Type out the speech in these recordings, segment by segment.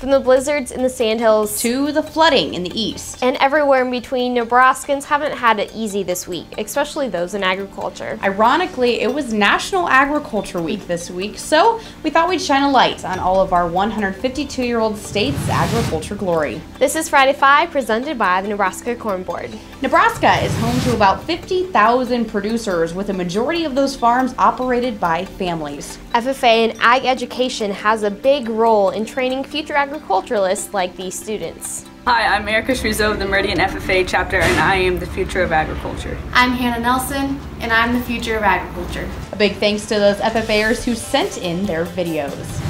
From the blizzards in the sandhills to the flooding in the east. And everywhere in between, Nebraskans haven't had it easy this week, especially those in agriculture. Ironically, it was National Agriculture Week this week, so we thought we'd shine a light on all of our 152-year-old state's agriculture glory. This is Friday 5, presented by the Nebraska Corn Board. Nebraska is home to about 50,000 producers, with a majority of those farms operated by families. FFA and ag education has a big role in training future agriculturalists like these students. Hi, I'm Erica Shrizo of the Meridian FFA chapter, and I am the future of agriculture. I'm Hannah Nelson, and I'm the future of agriculture. A big thanks to those FFAers who sent in their videos.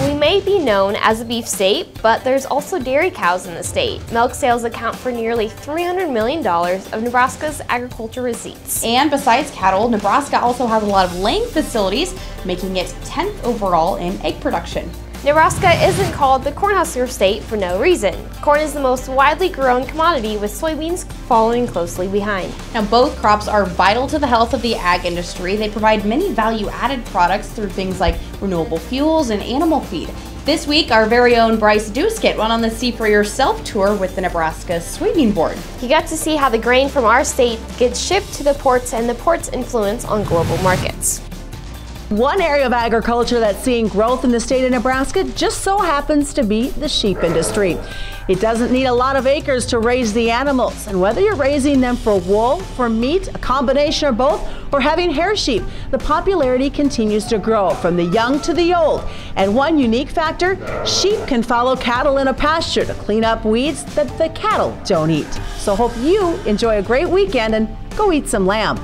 We may be known as a beef state, but there's also dairy cows in the state. Milk sales account for nearly $300 million of Nebraska's agriculture receipts. And besides cattle, Nebraska also has a lot of laying facilities, making it 10th overall in egg production. Nebraska isn't called the Cornhusker state for no reason. Corn is the most widely grown commodity, with soybeans following closely behind. Now, both crops are vital to the health of the ag industry. They provide many value-added products through things like renewable fuels and animal feed. This week, our very own Bryce Duskett went on the See for Yourself tour with the Nebraska Soybean Board. He got to see how the grain from our state gets shipped to the ports and the port's influence on global markets. One area of agriculture that's seeing growth in the state of Nebraska just so happens to be the sheep industry. It doesn't need a lot of acres to raise the animals, and whether you're raising them for wool, for meat, a combination of both, or having hair sheep, the popularity continues to grow from the young to the old. And one unique factor, sheep can follow cattle in a pasture to clean up weeds that the cattle don't eat. So hope you enjoy a great weekend and go eat some lamb.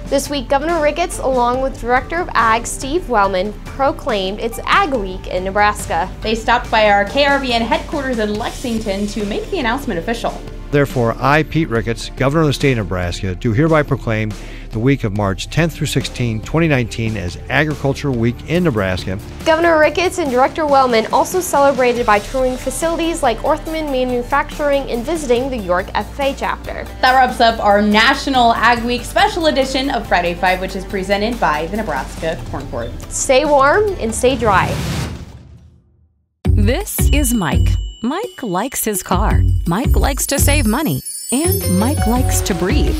This week, Governor Ricketts, along with Director of Ag Steve Wellman, proclaimed it's Ag Week in Nebraska. They stopped by our KRVN headquarters in Lexington to make the announcement official. Therefore, I, Pete Ricketts, Governor of the state of Nebraska, do hereby proclaim the week of March 10th through 16, 2019 as Agriculture Week in Nebraska. Governor Ricketts and Director Wellman also celebrated by touring facilities like Orthman Manufacturing and visiting the York FFA chapter. That wraps up our National Ag Week special edition of Friday 5, which is presented by the Nebraska Corn Board. Stay warm and stay dry. This is Mike. Mike likes his car. Mike likes to save money. And Mike likes to breathe.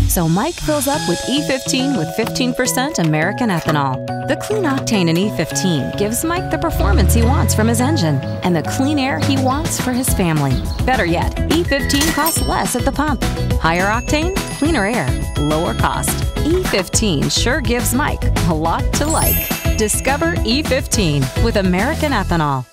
So Mike fills up with E15 with 15% American ethanol. The clean octane in E15 gives Mike the performance he wants from his engine and the clean air he wants for his family. Better yet, E15 costs less at the pump. Higher octane, cleaner air, lower cost. E15 sure gives Mike a lot to like. Discover E15 with American ethanol.